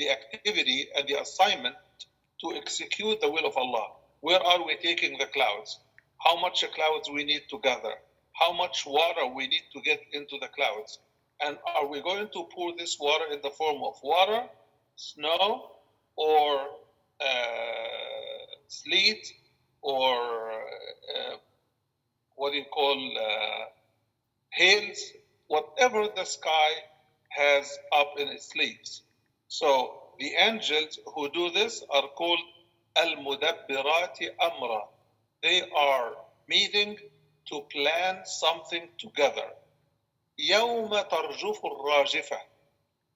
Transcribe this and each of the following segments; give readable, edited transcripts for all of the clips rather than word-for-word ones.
the activity and the assignment to execute the will of Allah. Where are we taking the clouds? How much clouds we need to gather? How much water we need to get into the clouds? And are we going to pour this water in the form of water, snow, or sleet, or what do you call hails, whatever the sky has up in its sleeves. So the angels who do this are called al-mudabbirati amra. They are meeting to plan something together. يَوْمَ تَرْجُفُ الرَّاجِفَةِ.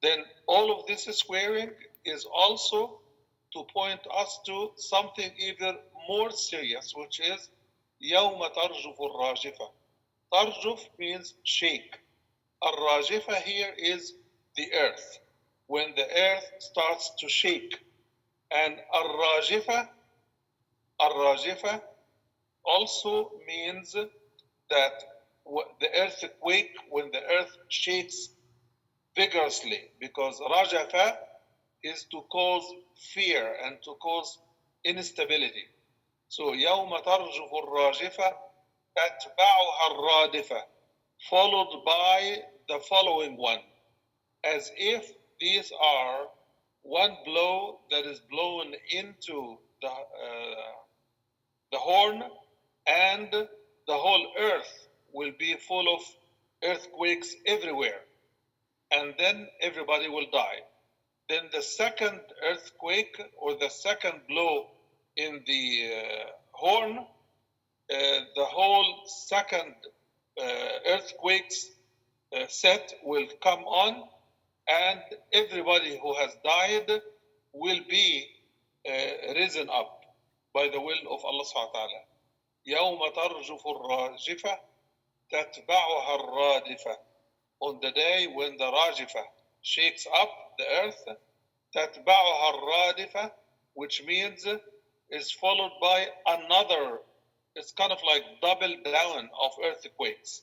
Then all of this squaring is also to point us to something even more serious, which is يَوْمَ تَرْجُفُ الرَّاجِفَةِ. Tarjuf means shake. Al-Rajifa here is the earth. When the earth starts to shake. And Al-Rajifa also means that the earthquake, when the earth shakes vigorously, because Rajafa is to cause fear and to cause instability. So يوم ترجف الراجفة تتبعها الرادفة, followed by the following one, as if these are one blow that is blown into the horn, and the whole earth will be full of earthquakes everywhere, and then everybody will die. Then the second earthquake, or the second blow in the horn, the whole second earthquakes set will come on, and everybody who has died will be risen up by the will of Allah subhanahu wa ta'ala. يَوْمَ تَرْجُفُ الرَّاجِفَةِ تَتْبَعُهَا الرَّادِفَةِ. On the day when the Rajifa shakes up the earth, تَتْبَعُهَا الرَّادِفَةِ, which means is followed by another. It's kind of like double down of earthquakes.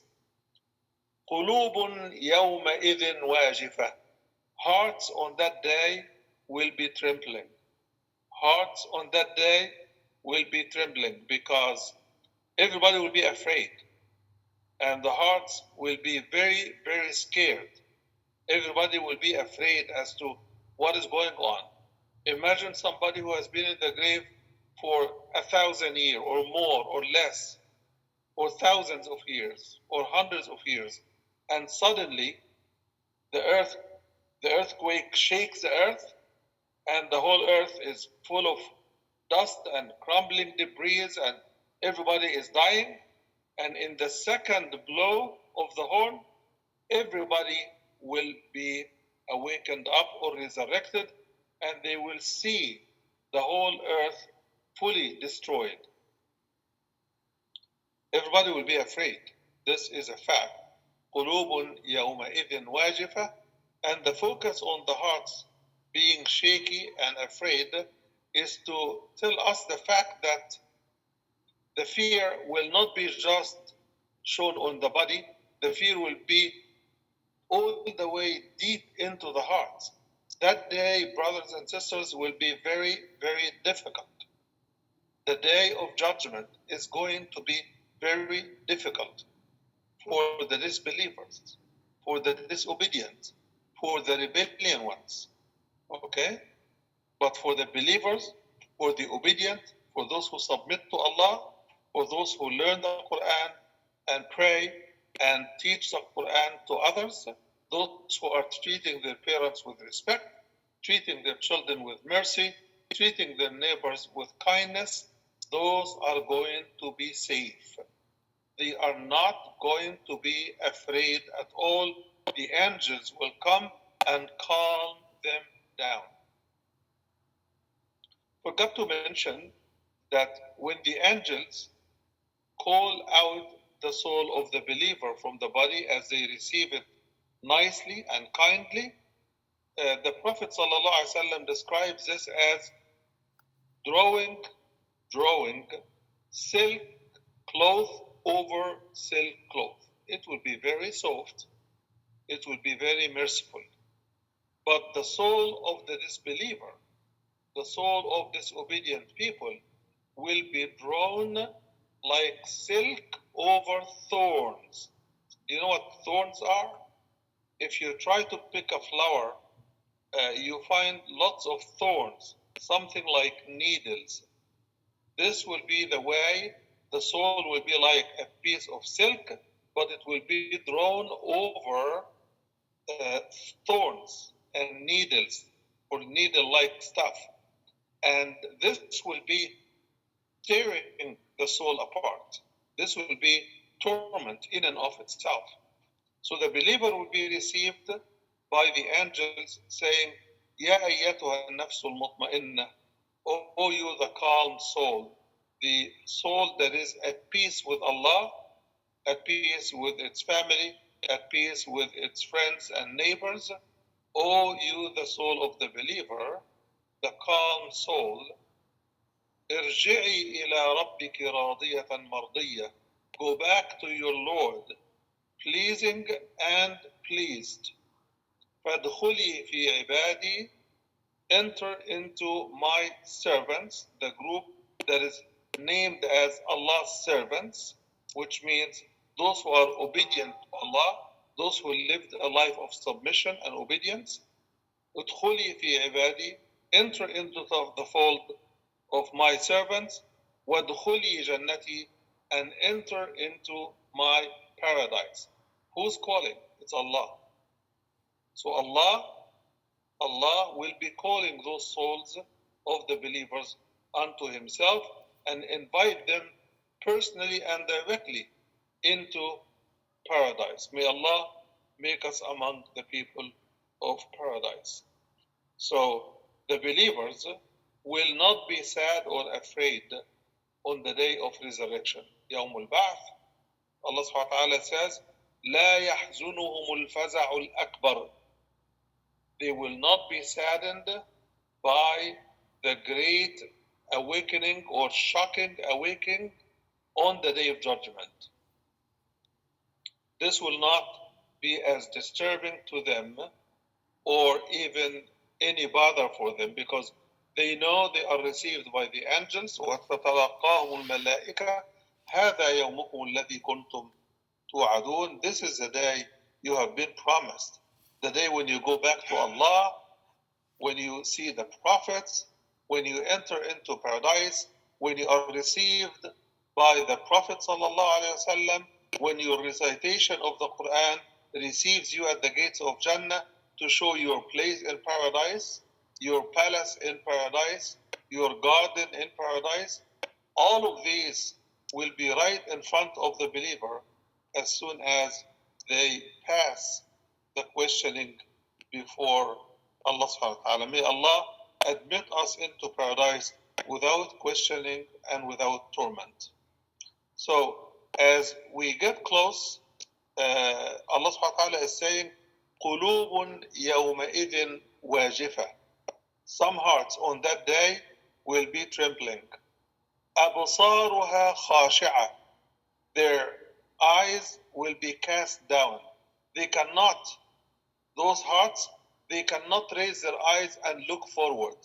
قُلُوبٌ يَوْمَئِذٍ وَاجِفَةٌ. Hearts on that day will be trembling. Hearts on that day will be trembling because everybody will be afraid. And the hearts will be very, very scared. Everybody will be afraid as to what is going on. Imagine somebody who has been in the grave for 1,000 years or more or less, or thousands of years or hundreds of years, and suddenly the earthquake shakes the earth, and the whole earth is full of dust and crumbling debris, and everybody is dying. And in the second blow of the horn, everybody will be awakened up or resurrected, and they will see the whole earth fully destroyed. Everybody will be afraid. This is a fact. قُلُوبٌ يَوْمَئِذٍ وَاجِفَةٌ. And the focus on the hearts being shaky and afraid is to tell us the fact that the fear will not be just shown on the body. The fear will be all the way deep into the hearts. That day, brothers and sisters, will be very, very difficult. The day of judgment is going to be very difficult for the disbelievers, for the disobedient, for the rebellion ones. Okay? But for the believers, for the obedient, for those who submit to Allah, for those who learn the Quran and pray and teach the Quran to others, those who are treating their parents with respect, treating their children with mercy, treating their neighbors with kindness, those are going to be safe. They are not going to be afraid at all. The angels will come and calm them down. Forgot to mention that when the angels call out the soul of the believer from the body as they receive it nicely and kindly, the Prophet ﷺ describes this as drawing silk cloth over silk cloth. It will be very soft. It will be very merciful. But the soul of the disbeliever, the soul of disobedient people, will be drawn like silk over thorns. Do you know what thorns are? If you try to pick a flower, you find lots of thorns, something like needles. This will be the way the soul will be like a piece of silk, but it will be drawn over thorns and needles or needle-like stuff. And this will be tearing the soul apart. This will be torment in and of itself. So the believer will be received by the angels saying, Ya ayyatuha nafsul mutma'inna, O you the calm soul, the soul that is at peace with Allah, at peace with its family, at peace with its friends and neighbors, O you the soul of the believer, the calm soul, ارجعي إلى ربك راضية مرضية. Go back to your Lord, pleasing and pleased. فادخلي في عبادي. Enter into my servants, the group that is named as Allah's servants, which means those who are obedient to Allah, those who lived a life of submission and obedience. ادخلي في عبادي. Enter into the fold of my servants. وادخلي جنتي. And enter into my paradise. Who's calling? It's Allah. So Allah will be calling those souls of the believers unto Himself and invite them personally and directly into paradise. May Allah make us among the people of paradise. So the believers will not be sad or afraid on the day of resurrection. يوم البعث. Allah subhanahu wa ta'ala says, لا يحزنهم الفزع الأكبر. They will not be saddened by the great awakening or shocking awakening on the day of judgment. This will not be as disturbing to them or even any bother for them because they know they are received by the angels. وَتَتَلَقَّاهُمُ الْمَلَائِكَةُ هَذَا يَوْمُكُمُ الَّذِي كُنْتُمْ تُوعَدُونَ. This is the day you have been promised. The day when you go back to Allah, when you see the prophets, when you enter into paradise, when you are received by the Prophet ﷺ, when your recitation of the Quran receives you at the gates of Jannah to show your place in paradise, your palace in paradise, your garden in paradise. All of these will be right in front of the believer as soon as they pass the questioning before Allah subhanahu wa ta'ala. May Allah admit us into paradise without questioning and without torment. So as we get close, Allah subhanahu wa ta'ala is saying, قُلُوبٌ يَوْمَئِذٍ وَاجِفَةٌ. Some hearts on that day will be trembling. أَبْصَارُهَا خَاشِعَةٌ. Their eyes will be cast down. They cannot, those hearts, they cannot raise their eyes and look forward.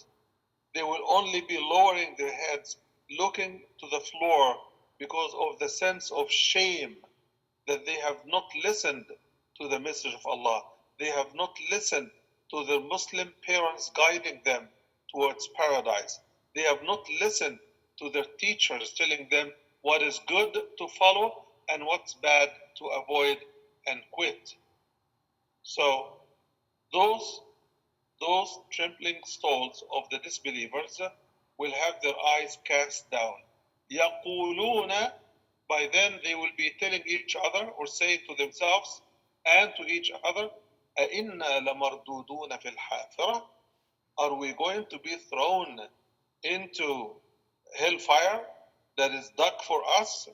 They will only be lowering their heads, looking to the floor because of the sense of shame that they have not listened to the message of Allah. They have not listened to their Muslim parents guiding them towards paradise. They have not listened to their teachers telling them what is good to follow and what's bad to avoid and quit. So those trembling souls of the disbelievers will have their eyes cast down. يَقُولُونَ. By then they will be telling each other or saying to themselves and to each other, أَإِنَّا لَمَرْدُودُونَ فِي الْحَافِرَةِ. Are we going to be thrown into hellfire that is dug for us?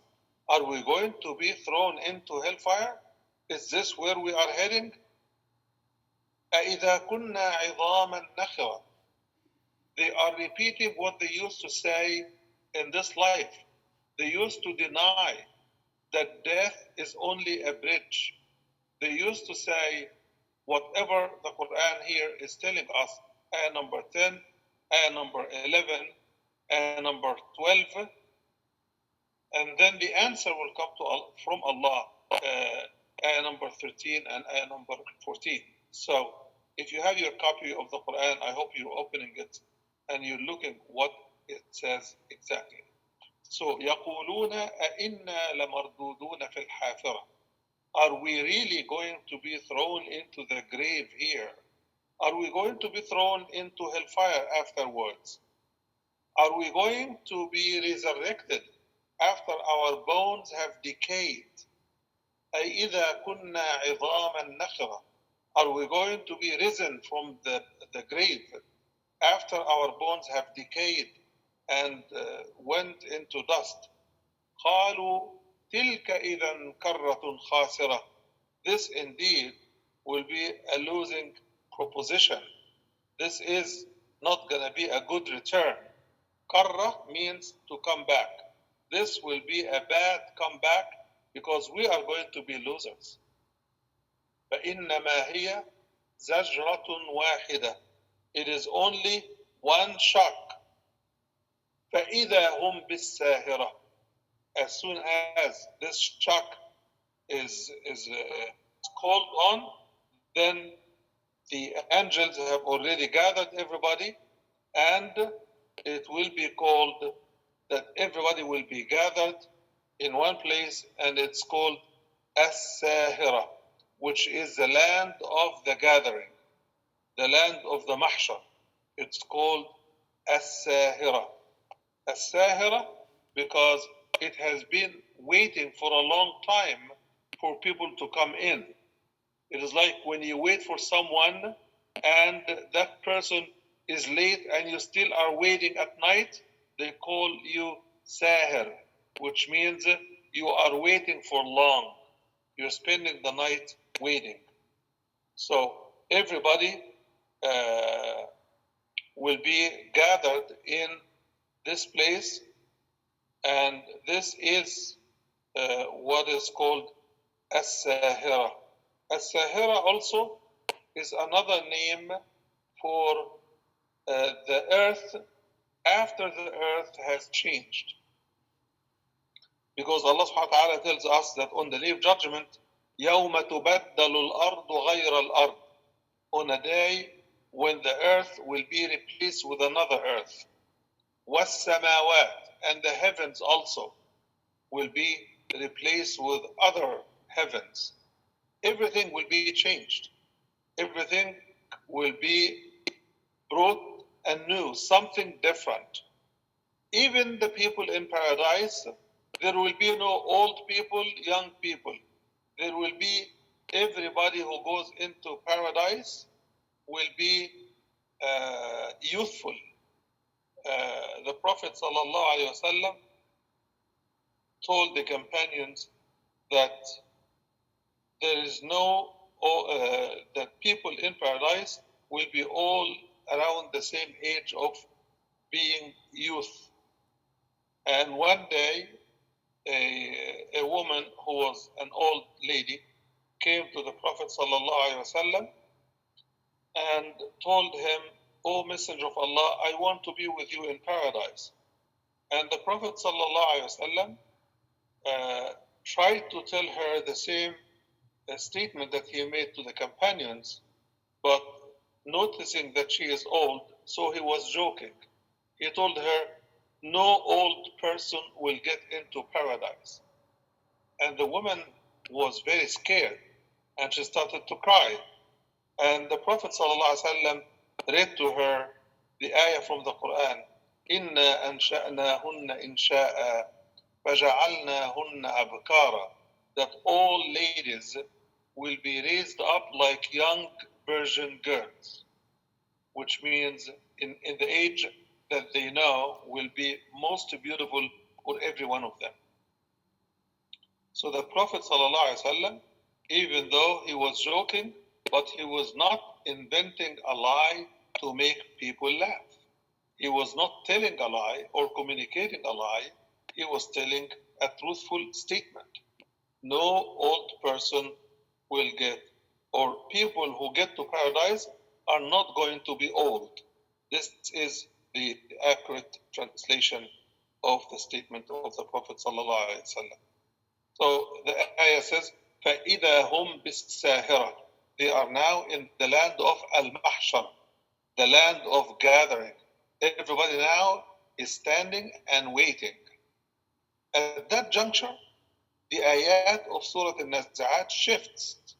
Are we going to be thrown into hellfire? Is this where we are heading? أَإِذَا كُنَّا عِظَامًا نَخِرًا. They are repeating what they used to say in this life. They used to deny that death is only a bridge. They used to say whatever the Quran here is telling us, ayah number 10, ayah number 11, ayah number 12, and then the answer will come from Allah, ayah number 13 and ayah number 14. So if you have your copy of the Quran, I hope you're opening it and you're looking what it says exactly. So يقولون أئنا لمردودون في الحافرة. Are we really going to be thrown into the grave here? Are we going to be thrown into hellfire afterwards? Are we going to be resurrected after our bones have decayed? أي إذا كنا عظاما نخرة. Are we going to be risen from the grave after our bones have decayed and went into dust? قالوا تلك إذا كرة خاسرة. This indeed will be a losing proposition. This is not going to be a good return. Karra means to come back. This will be a bad comeback because we are going to be losers. فإنما هي زجرة واحدة. It is only one shock. فإذا هم بالساهرة. As soon as this shock is called on, then the angels have already gathered everybody, and it will be called that everybody will be gathered in one place, and it's called As-Sahira, which is the land of the gathering, the land of the mahshar. It's called As-Sahira. As-Sahira because it has been waiting for a long time for people to come in. It is like when you wait for someone and that person is late and you still are waiting at night, they call you Sahir, which means you are waiting for long. You're spending the night waiting. So everybody will be gathered in this place, and this is what is called As-Sahira. As-Sahira also is another name for the earth after the earth has changed. Because Allah subhanahu wa ta'ala tells us that on the day of judgment, يَوْمَ تُبَدَّلُ الْأَرْضُ غَيْرَ الْأَرْضِ, on a day when the earth will be replaced with another earth. وَالسَّمَاوَاتِ, and the heavens also will be replaced with other heavens. Everything will be changed. Everything will be brought anew, something different. Even the people in paradise, there will be no old people, young people. There will be everybody who goes into paradise will be youthful. The Prophet ﷺ told the companions that there is no, that people in paradise will be all around the same age of being youth. And one day, a woman who was an old lady came to the Prophet ﷺ and told him, "O Messenger of Allah, I want to be with you in paradise." And the Prophet ﷺ tried to tell her the same statement that he made to the companions, but noticing that she is old, so he was joking. He told her, "No old person will get into paradise." And the woman was very scared and she started to cry. And the Prophet ﷺ read to her the ayah from the Quran, إِنَّا أَنْشَأْنَاهُنَّ إِنْشَاءً فَجَعَلْنَاهُنَّ أَبْكَارًا, that all ladies will be raised up like young virgin girls, which means in the age that they know will be most beautiful for every one of them. So the Prophet ﷺ, even though he was joking, but he was not inventing a lie to make people laugh. He was not telling a lie or communicating a lie. He was telling a truthful statement. No old person will get or people who get to paradise are not going to be old. This is the accurate translation of the statement of the Prophet sallallahu alaihi wasallam. So the ayah says, فَإِذَا هُمْ بِالسَّاهِرَةِ. They are now in the land of al-mahshar, the land of gathering. Everybody now is standing and waiting. At that juncture, the ayat of Surah Al-Nazi'at shifts.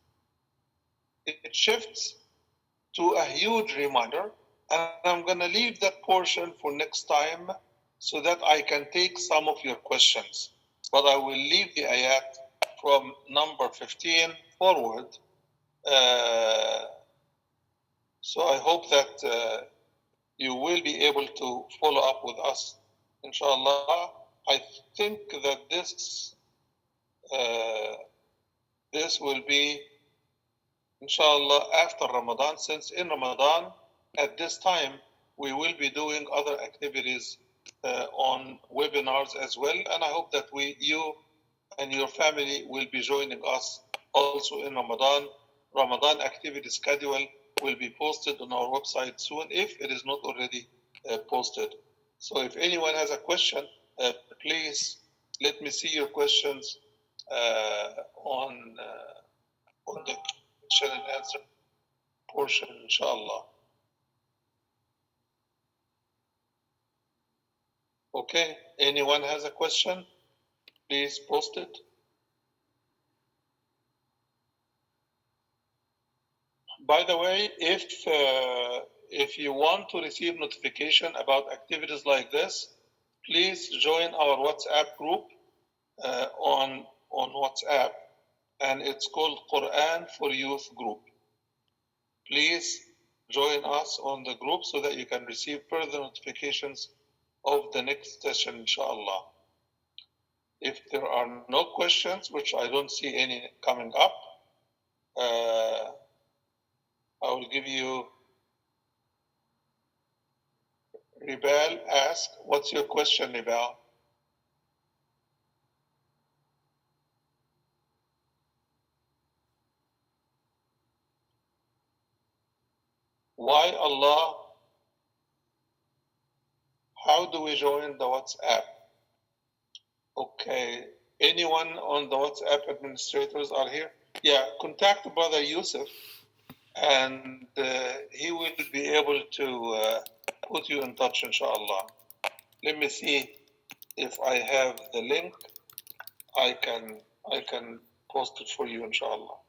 It shifts to a huge reminder, and I'm going to leave that portion for next time so that I can take some of your questions. But I will leave the ayat from number 15 forward. So I hope that you will be able to follow up with us, inshallah. I think that this will be, inshallah, after Ramadan, since in Ramadan, at this time, we will be doing other activities on webinars as well. And I hope that you and your family will be joining us also in Ramadan. Ramadan activity schedule will be posted on our website soon if it is not already posted. So if anyone has a question, please let me see your questions on the question and answer portion, inshallah. Okay, anyone has a question? Please post it. By the way, if you want to receive notification about activities like this, please join our WhatsApp group on WhatsApp, and it's called Quran for Youth Group. Please join us on the group so that you can receive further notifications of the next session, inshallah. If there are no questions, which I don't see any coming up, I will give you. Ribal ask, what's your question, Ribal? Why Allah? How do we join the WhatsApp? Okay, anyone on the WhatsApp administrators are here? Yeah, contact Brother Yusuf, and he will be able to put you in touch, inshallah. Let me see if I have the link. I can post it for you, inshallah.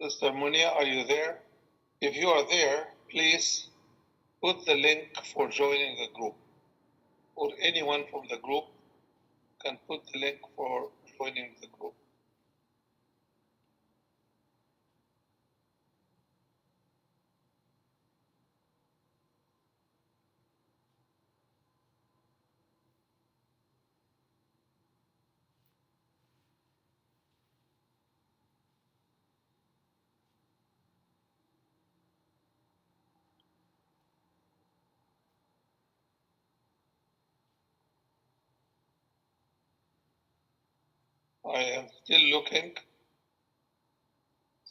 Sister Munia, are you there? If you are there, please put the link for joining the group, or anyone from the group can put the link for joining the group. I am still looking.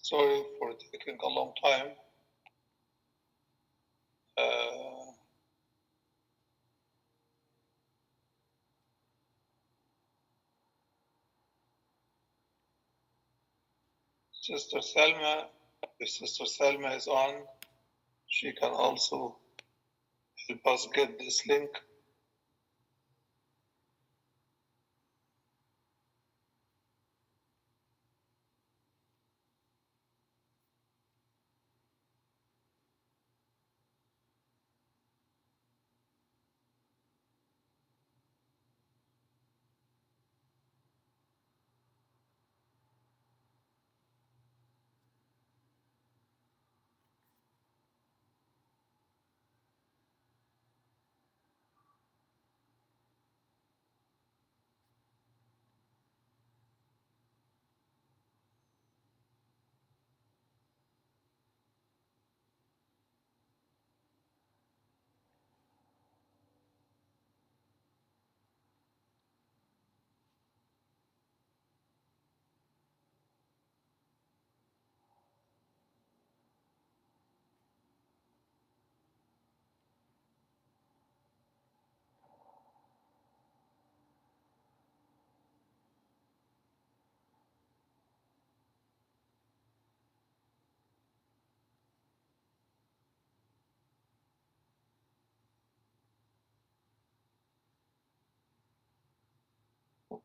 Sorry for taking a long time. Sister Salma, if Sister Salma is on, she can also help us get this link.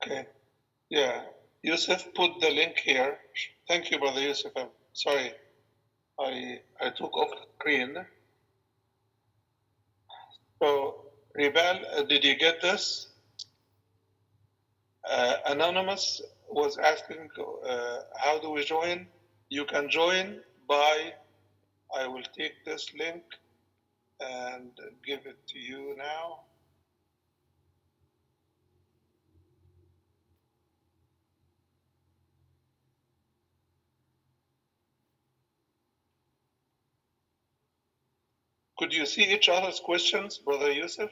Okay. Yeah. Yusuf put the link here. Thank you, Brother Yusuf. I'm sorry. I took off the screen. So, Ribal, did you get this? Anonymous was asking, how do we join? You can join by, I will take this link and give it to you now. Could you see each other's questions, Brother Yusuf?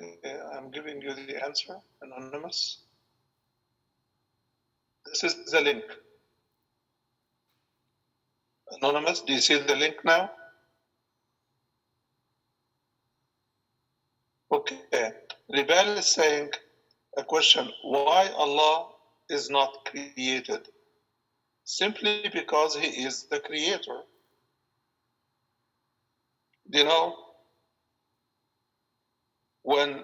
Okay, I'm giving you the answer, Anonymous. This is the link. Anonymous, do you see the link now? Okay. Ribal is saying a question, why Allah is not created? Simply because He is the creator. You know, when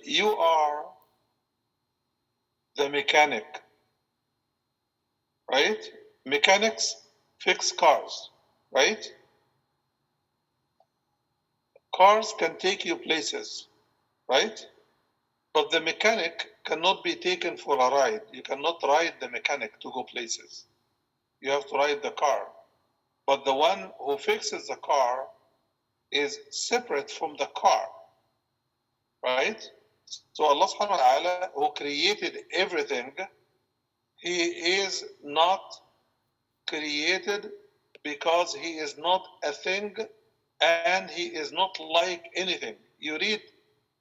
you are the mechanic, right? Mechanics fix cars, right? Cars can take you places, right? But the mechanic cannot be taken for a ride. You cannot ride the mechanic to go places. You have to ride the car. But the one who fixes the car is separate from the car, right? So Allah subhanahu wa ta'ala, who created everything, He is not created because He is not a thing and He is not like anything.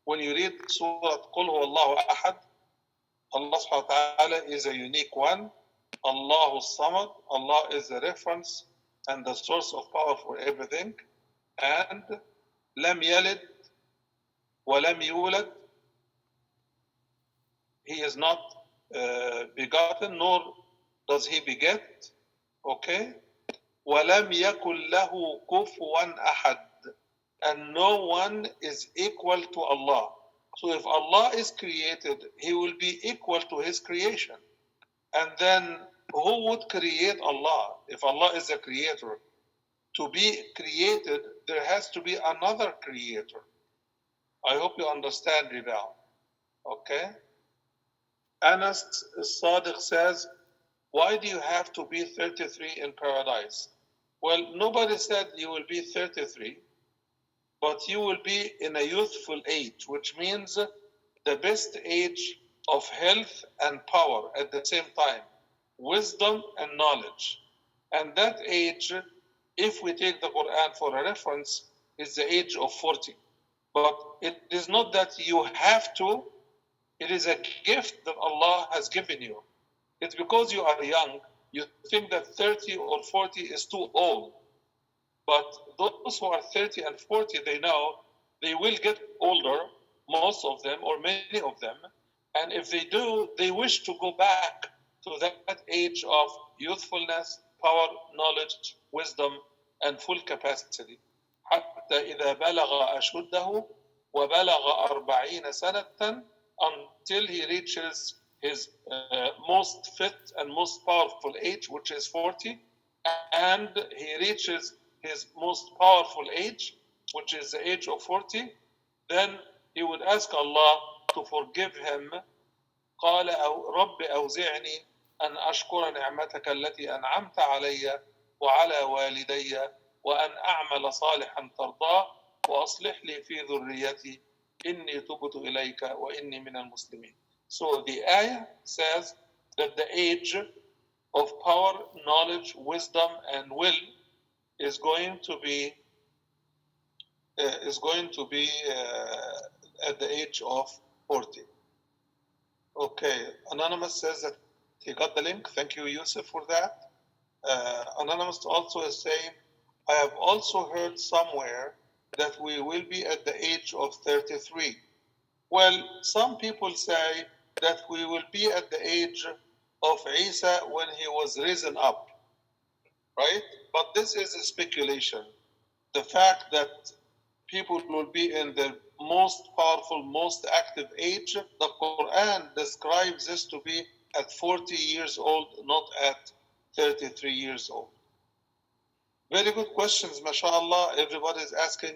When you read Surah Qul Huwa Allahu Ahad, Allah subhanahu wa ta'ala is a unique one. Allahu Samad, Allah is the reference and the source of power for everything. And Lam Yalid wa Lam Yulad, He is not begotten, nor does He beget. Okay? وَلَمْ يَكُنْ لَهُ كُفُوًا أَحَدٌ, and no one is equal to Allah. So if Allah is created, He will be equal to His creation. And then who would create Allah? If Allah is the creator, to be created, there has to be another creator. I hope you understand, Ribal. Okay? Anas Sadiq says, why do you have to be 33 in paradise? Well, nobody said you will be 33, but you will be in a youthful age, which means the best age of health and power at the same time, wisdom and knowledge. And that age, if we take the Quran for a reference, is the age of 40. But it is not that you have to, it is a gift that Allah has given you. It's because you are young, you think that 30 or 40 is too old. But those who are 30 and 40, they know they will get older, most of them, or many of them. And if they do, they wish to go back to that age of youthfulness, power, knowledge, wisdom, and full capacity. حتى إذا بلغ أشده وبلغ 40 سنة, until he reaches his most fit and most powerful age, which is 40, and he reaches his most powerful age, which is the age of 40, then he would ask Allah to forgive him. قال رب أوزعني أن أشكر نعمتك التي أنعمت علي وعلى والدي وأن أعمل صالحا ترضاه وأصلح لي في ذريتي إني تبت إليك وإني من المسلمين. So the ayah says that the age of power, knowledge, wisdom, and will is going to be at the age of 40. Okay, Anonymous says that he got the link. Thank you, Yusuf, for that. Anonymous also is saying, I have also heard somewhere that we will be at the age of 33. Well, some people say that we will be at the age of Isa when he was risen up, right? But this is a speculation. The fact that people will be in their most powerful, most active age, the Quran describes this to be at 40 years old, not at 33 years old. Very good questions, mashallah. Everybody is asking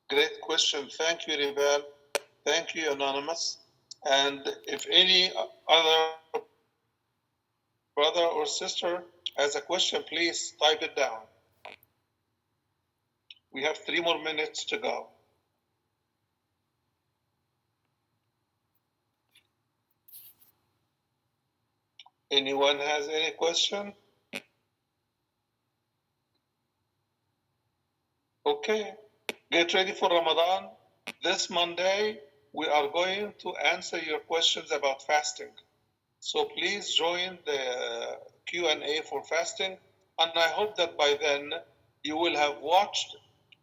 great questions. Thank you, Ribal. Thank you, Anonymous. And if any other brother or sister has a question, please type it down. We have 3 more minutes to go. Anyone has any question? Okay, get ready for Ramadan. This Monday, we are going to answer your questions about fasting. So please join the Q&A for fasting. And I hope that by then you will have watched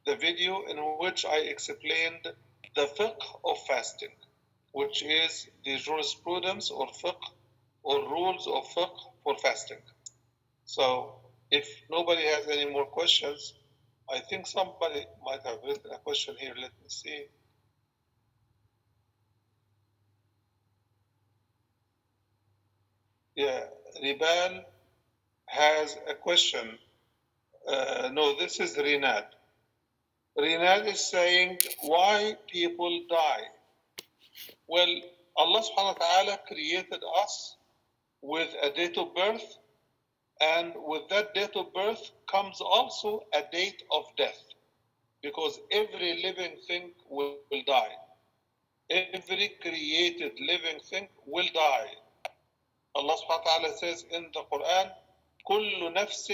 the video in which I explained the fiqh of fasting, which is the jurisprudence or fiqh or rules of fiqh for fasting. So if nobody has any more questions, I think somebody might have written a question here. Let me see. Yeah, Ribal has a question. No, this is Rinad. Rinad is saying, why people die? Well, Allah subhanahu wa ta'ala created us with a date of birth, and with that date of birth comes also a date of death, because every living thing will die. Every created living thing will die. Allah subhanahu wa ta'ala says in the Quran, كل نفس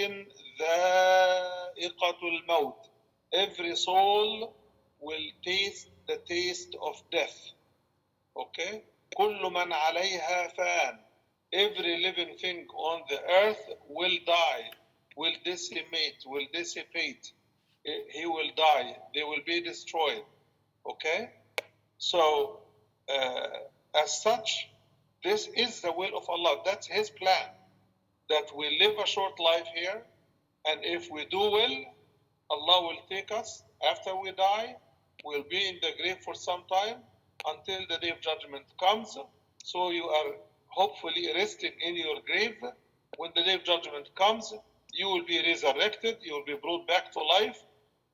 ذائقة الموت. Every soul will taste the taste of death. Okay? كل من عليها فان. Every living thing on the earth will die, will decimate, will dissipate. He will die. They will be destroyed. Okay? So, as such, this is the will of Allah. That's His plan, that we live a short life here, and if we do well, Allah will take us after we die. We'll be in the grave for some time until the day of judgment comes. So you are hopefully resting in your grave. When the day of judgment comes, you will be resurrected, you will be brought back to life,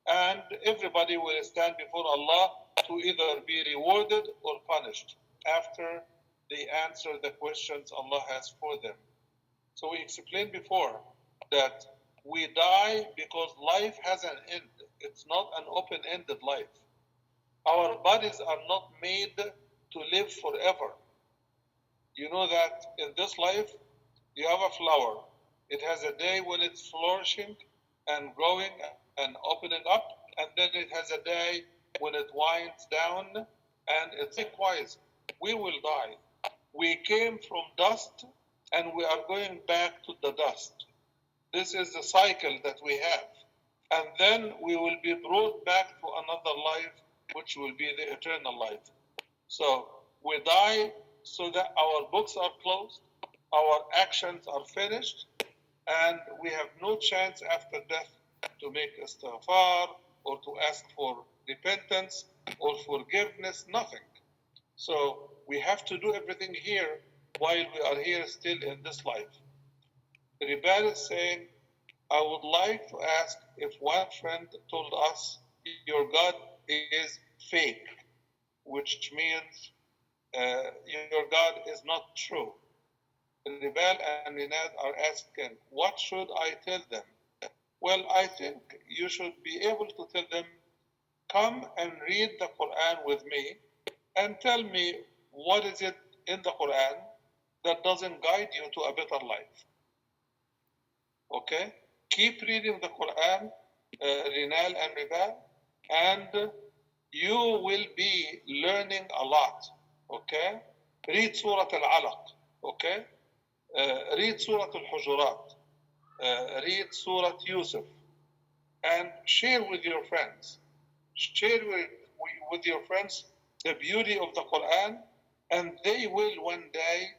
and everybody will stand before Allah to either be rewarded or punished after they answer the questions Allah has for them. So we explained before that we die because life has an end. It's not an open-ended life. Our bodies are not made to live forever. You know that in this life, you have a flower. It has a day when it's flourishing and growing and opening up, and then it has a day when it winds down, and it's likewise. We will die. We came from dust, and we are going back to the dust. This is the cycle that we have. And then we will be brought back to another life, which will be the eternal life. So we die so that our books are closed, our actions are finished, and we have no chance after death to make istighfar or to ask for repentance or forgiveness, nothing. So we have to do everything here while we are here still in this life. Ribal is saying, I would like to ask if one friend told us your God is fake, which means your God is not true. Ribal and Rinad are asking, what should I tell them? Well, I think you should be able to tell them, come and read the Quran with me and tell me what is it in the Quran that doesn't guide you to a better life. Okay? Keep reading the Quran Rinal and Riba, and you will be learning a lot. Okay? Read Surah Al-Alaq. Okay? Read Surah Al-Hujurat. Read Surah Yusuf. And share with your friends. Share with your friends the beauty of the Quran, and they will one day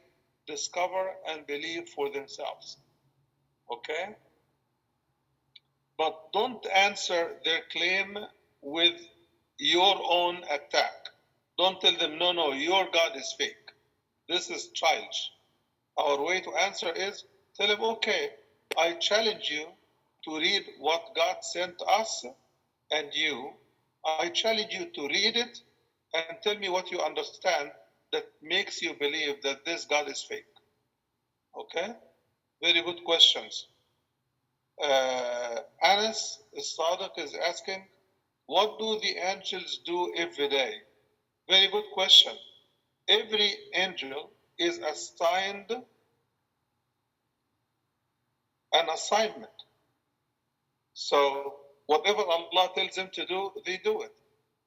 discover and believe for themselves. Okay? But don't answer their claim with your own attack. Don't tell them, no, your God is fake. This is childish. Our way to answer is tell them, okay, I challenge you to read what God sent us and you. I challenge you to read it and tell me what you understand that makes you believe that this God is fake. Okay? Very good questions. Anas Sadiq is asking, what do the angels do every day? Very good question. Every angel is assigned an assignment. So whatever Allah tells them to do, they do it.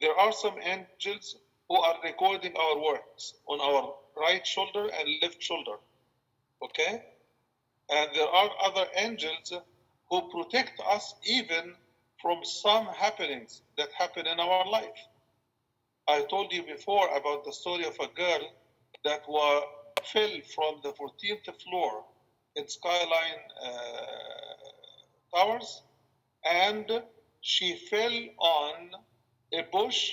There are some angels who are recording our works on our right shoulder and left shoulder. Okay? And there are other angels who protect us even from some happenings that happen in our life. I told you before about the story of a girl that fell from the 14th floor in Skyline Towers, and she fell on a bush.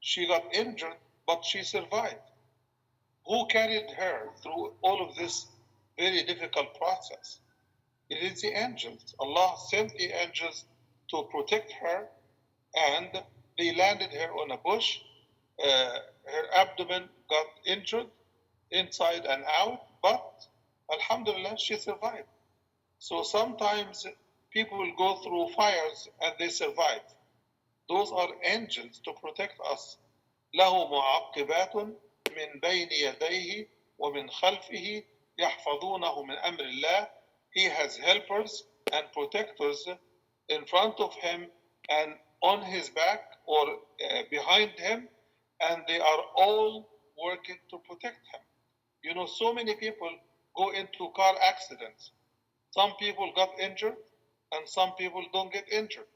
She got injured, but she survived. Who carried her through all of this very difficult process? It is the angels. Allah sent the angels to protect her, and they landed her on a bush. Her abdomen got injured inside and out, but alhamdulillah, she survived. So sometimes people will go through fires and they survive. Those are angels to protect us. له معقبات من بين يديه ومن خلفه يحفظونه من أمر الله. He has helpers and protectors in front of him and on his back or behind him, and they are all working to protect him. You know, so many people go into car accidents. Some people got injured and some people don't get injured.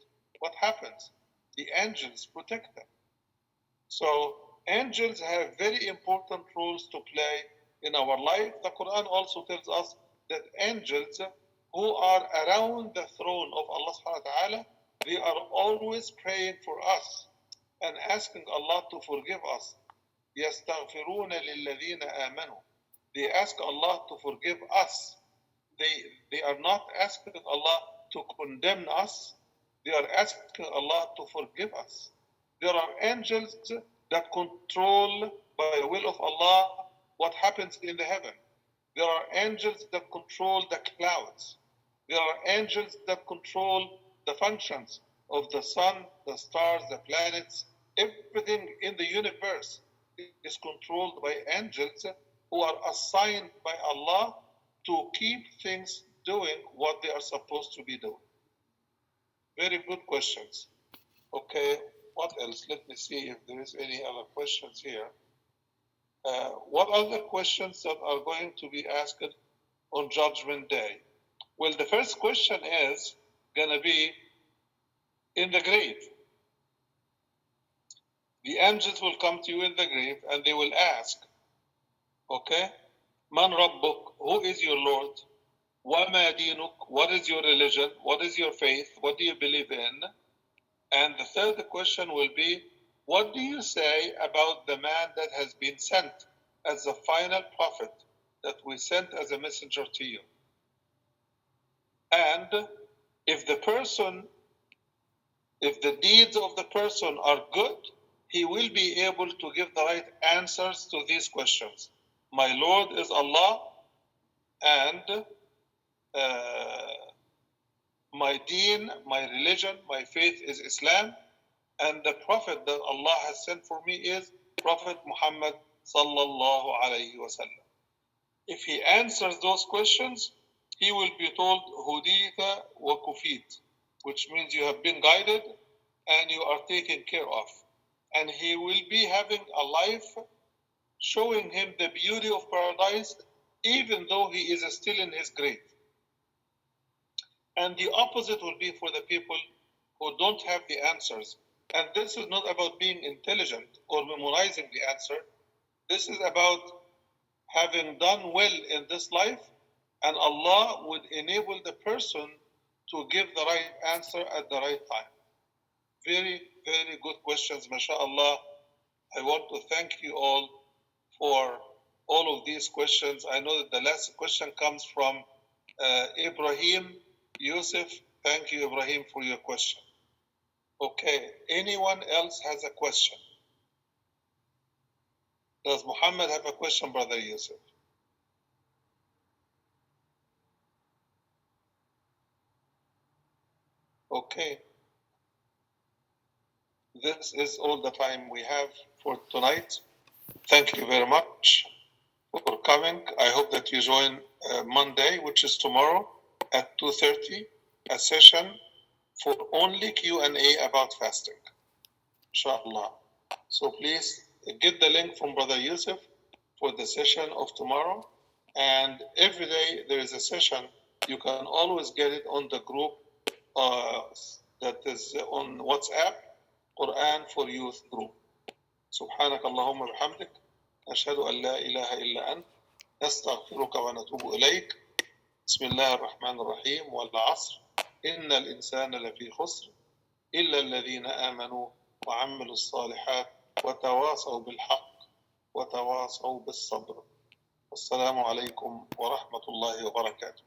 What happens? The angels protect them. So angels have very important roles to play in our life. The Quran also tells us that angels who are around the throne of Allah subhanahu wa ta'ala, they are always praying for us and asking Allah to forgive us. يَسْتَغْفِرُونَ لِلَّذِينَ آمَنُوا. They ask Allah to forgive us. They are not asking Allah to condemn us. They are asking Allah to forgive us. There are angels that control by the will of Allah what happens in the heaven. There are angels that control the clouds. There are angels that control the functions of the sun, the stars, the planets. Everything in the universe is controlled by angels who are assigned by Allah to keep things doing what they are supposed to be doing. Very good questions. Okay, what else? Let me see if there is any other questions here. What other questions that are going to be asked on Judgment Day? Well, the first question is going to be in the grave. The angels will come to you in the grave and they will ask, okay, Man Rabbuk, who is your Lord? Wama dinuk, what is your religion? What is your faith? What do you believe in? And the third question will be, what do you say about the man that has been sent as the final prophet that we sent as a messenger to you? And if the deeds of the person are good, he will be able to give the right answers to these questions. My Lord is Allah, and my deen, my religion, my faith is Islam, and the prophet that Allah has sent for me is Prophet Muhammad sallallahu alayhi wasallam. If he answers those questions, he will be told Huditha wa Kufit, which means you have been guided and you are taken care of. And he will be having a life showing him the beauty of paradise, even though he is still in his grave. And the opposite will be for the people who don't have the answers. And this is not about being intelligent or memorizing the answer. This is about having done well in this life, and Allah would enable the person to give the right answer at the right time. Very, very good questions, mashallah. I want to thank you all for all of these questions. I know that the last question comes from Ibrahim Yusuf. Thank you, Ibrahim, for your question. Okay, anyone else has a question? Does Muhammad have a question, Brother Yusuf? Okay. This is all the time we have for tonight. Thank you very much for coming. I hope that you join Monday, which is tomorrow at 2:30, a session for only Q&A about fasting, inshallah. So please get the link from Brother Yusuf for the session of tomorrow. And every day there is a session. You can always get it on the group that is on WhatsApp, Quran for Youth group. سبحانك اللهم وبحمدك نشهد أن لا إله إلا أنت نستغفرك ونتوب إليك. بسم الله الرحمن الرحيم. والعصر إن الإنسان لفي خسر إلا الذين آمنوا وعملوا الصالحات وتواصوا بالحق وتواصوا بالصبر. والسلام عليكم ورحمة الله وبركاته.